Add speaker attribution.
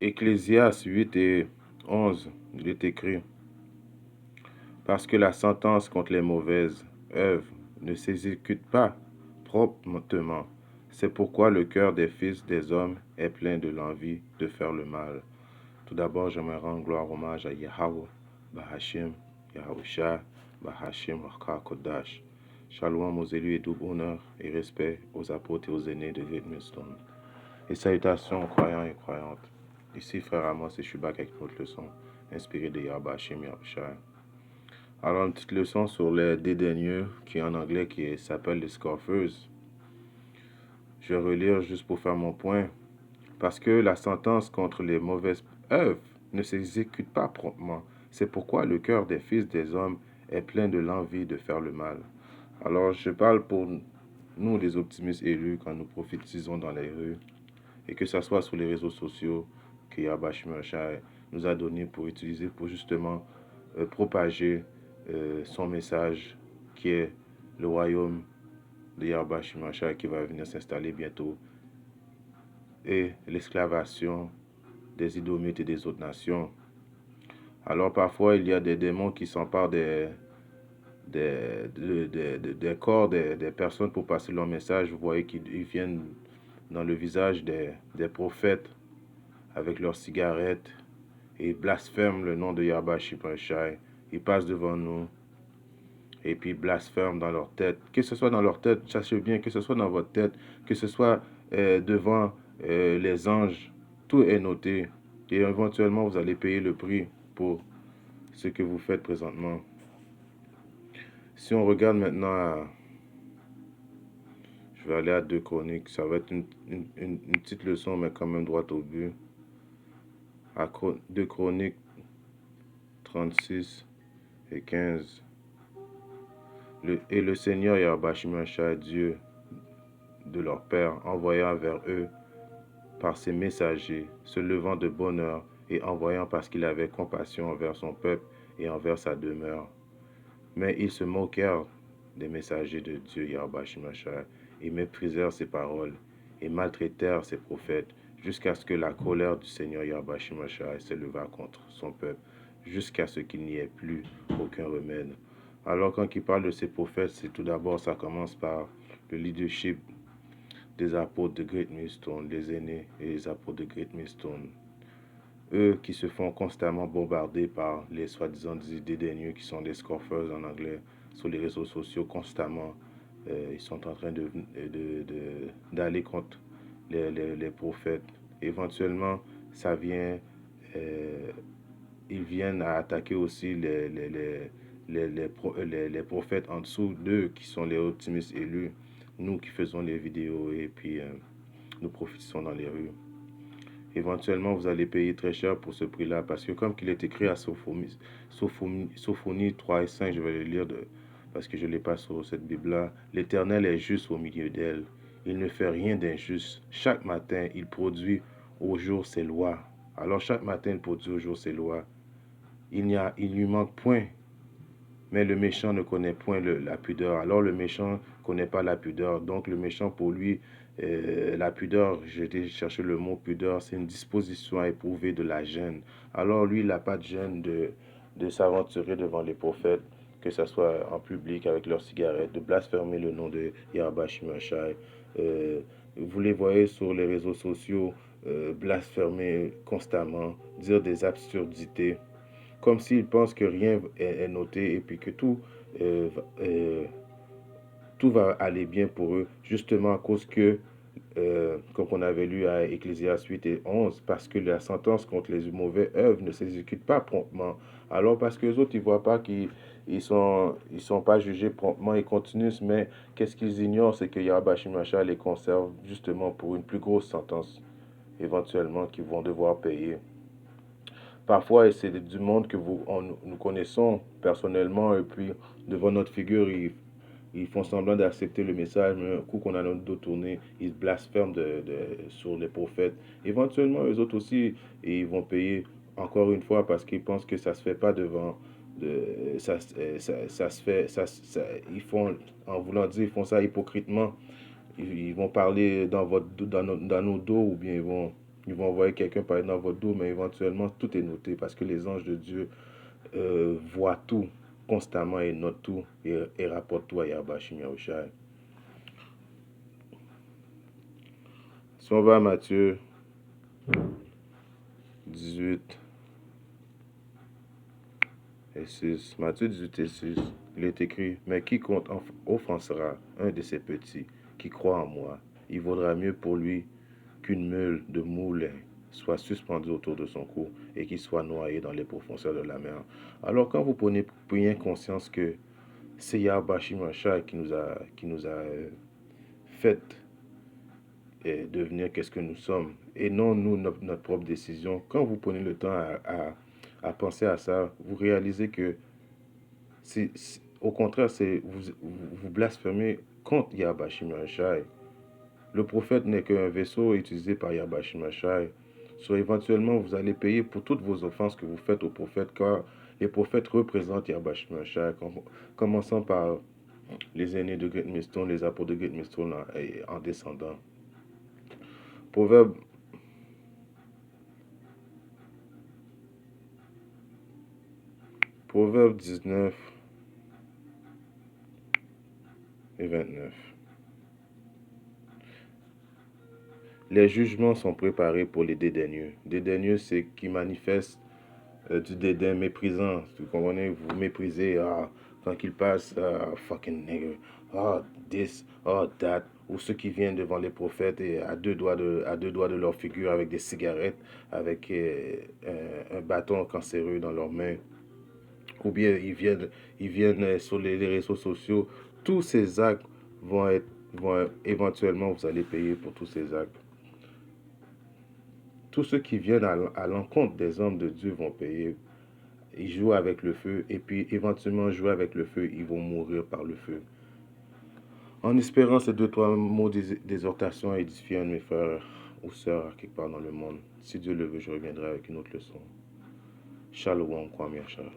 Speaker 1: Ecclésias 8 et 11, il est écrit, parce que la sentence contre les mauvaises œuvres ne s'exécute pas promptement. C'est pourquoi le cœur des fils des hommes est plein de l'envie de faire le mal. Tout d'abord, j'aimerais rendre gloire hommage à Yahweh, Bahashim, Yahusha, Bahashim, Raka Kodash. Shalom aux élus et double honneur et respect aux apôtres et aux aînés de Great Millstone. Et salutations aux croyants et croyantes. Ici, frère Amos, et je suis back avec une autre leçon, inspirée de Yahbashim, Yahusha. Alors, une petite leçon sur les dédaigneux, qui en anglais s'appelle les scoffers. Je vais relire juste pour faire mon point. Parce que la sentence contre les mauvaises œuvres ne s'exécute pas promptement. C'est pourquoi le cœur des fils des hommes est plein de l'envie de faire le mal. Alors, je parle pour nous, les optimistes élus, quand nous prophétisons dans les rues, et que ce soit sur les réseaux sociaux que Yahbashim Shai nous a donné pour utiliser pour justement propager son message qui est le royaume de Yahbashim Shai qui va venir s'installer bientôt et l'esclavation des Idomites et des autres nations. Alors parfois il y a des démons qui s'emparent des corps des personnes pour passer leur message. Vous voyez qu'ils viennent dans le visage des prophètes avec leurs cigarettes et blasphèment le nom de Yahbashim Shai. Ils passent devant nous et puis blasphèment dans leur tête. Que ce soit dans leur tête, sachez bien, que ce soit dans votre tête, que ce soit devant les anges, tout est noté. Et éventuellement, vous allez payer le prix pour ce que vous faites présentement. Si on regarde maintenant, je vais aller à 2 Chroniques. Ça va être une petite leçon, mais quand même droite au but. À 2 Chroniques 36 et 15. Et le Seigneur Yahbashim Shai, Dieu de leur Père, envoyant vers eux par ses messagers, se levant de bonne heure et envoyant parce qu'il avait compassion envers son peuple et envers sa demeure. Mais ils se moquèrent des messagers de Dieu Yahbashim Shai et méprisèrent ses paroles et maltraitèrent ses prophètes jusqu'à ce que la colère du Seigneur Yahbashim Shai s'éleva contre son peuple, jusqu'à ce qu'il n'y ait plus aucun remède. Alors quand il parle de ces prophètes, c'est tout d'abord, ça commence par le leadership des apôtres de Great Millstone, les aînés et les apôtres de Great Millstone. Eux qui se font constamment bombarder par les soi-disant dédaigneux qui sont des scoffers en anglais sur les réseaux sociaux constamment. Ils sont en train d'aller contre les prophètes. Éventuellement, ça vient, ils viennent à attaquer aussi les prophètes en dessous d'eux qui sont les optimistes élus, nous qui faisons les vidéos et puis nous prophétisons dans les rues. Éventuellement, vous allez payer très cher pour ce prix-là, parce que comme qu'il est écrit à Sophonie 3 et 5, je vais le lire parce que je ne l'ai pas sur cette Bible-là. L'Éternel est juste au milieu d'elle. Il ne fait rien d'injuste. Chaque matin, il produit au jour ses lois. Alors chaque matin, il produit au jour ses lois. Il lui manque point. Mais le méchant ne connaît point la pudeur. Alors le méchant ne connaît pas la pudeur. Donc le méchant, pour lui, la pudeur, j'ai été chercher le mot pudeur, c'est une disposition à éprouver de la gêne. Alors lui, il n'a pas de gêne de s'aventurer devant les prophètes, que ce soit en public avec leurs cigarettes, de blasphémer le nom de Yahbashim Shai. Vous les voyez sur les réseaux sociaux blasphémer constamment, dire des absurdités, comme s'ils pensent que rien est noté et puis que tout va aller bien pour eux, justement à cause que, comme on avait lu à Ecclésias 8 et 11, parce que la sentence contre les mauvais œuvres ne s'exécute pas promptement. Alors parce que les autres, ils ne voient pas qu'ils sont pas jugés promptement, ils continuent, mais qu'est-ce qu'ils ignorent, c'est que Yahbashim Shai les conserve justement pour une plus grosse sentence, éventuellement, qu'ils vont devoir payer. Parfois, c'est du monde que nous connaissons personnellement, et puis devant notre figure, ils font semblant d'accepter le message, mais un coup qu'on a notre dos tourné, ils blasphèment sur les prophètes. Éventuellement, eux autres aussi, ils vont payer encore une fois parce qu'ils pensent que ça ne se fait pas devant. Ça se fait, ils font, en voulant dire, ils font ça hypocritement. Ils vont parler dans nos dos ou bien ils vont Ils vont envoyer quelqu'un parler dans votre dos, mais éventuellement, tout est noté parce que les anges de Dieu voient tout constamment et notent tout et rapportent tout à Yahweh Shim Yahushai. Si on va à Matthieu 18 et 6, Matthieu 18 et 6, il est écrit, mais quiconque offensera un de ces petits qui croit en moi, il vaudra mieux pour lui qu'une meule de moulin soit suspendue autour de son cou et qu'il soit noyé dans les profondeurs de la mer. Alors quand vous prenez bien conscience que c'est Yahweh Shimashai qui nous a fait devenir qu'est-ce que nous sommes et non nous, notre propre décision, quand vous prenez le temps à penser à ça, vous réalisez que au contraire, vous blasphémez contre Yahweh Shimashai. Le prophète n'est qu'un vaisseau utilisé par Yahweh Shimashai. Soit éventuellement, vous allez payer pour toutes vos offenses que vous faites au prophète, car les prophètes représentent Yahweh Shimashai, commençant par les aînés de Great Millstone, les apôtres de Great Millstone en descendant. Proverbe, Proverbe 19 et 29. Les jugements sont préparés pour les dédaigneux. Dédaigneux, c'est qui manifeste du dédain méprisant. Vous comprenez? Vous méprisez quand il passe fucking nigger, this, that, ou ceux qui viennent devant les prophètes et à deux doigts de leur figure avec des cigarettes, avec un bâton cancéreux dans leurs mains, ou bien ils viennent sur les réseaux sociaux. Tous ces actes éventuellement, vous allez payer pour tous ces actes. Tous ceux qui viennent à l'encontre des hommes de Dieu vont payer. Ils jouent avec le feu et puis éventuellement jouer avec le feu, ils vont mourir par le feu. En espérant ces deux, trois mots d'exhortation édifier un de mes frères ou sœurs quelque part dans le monde. Si Dieu le veut, je reviendrai avec une autre leçon. Shalom, Kwame Yashar.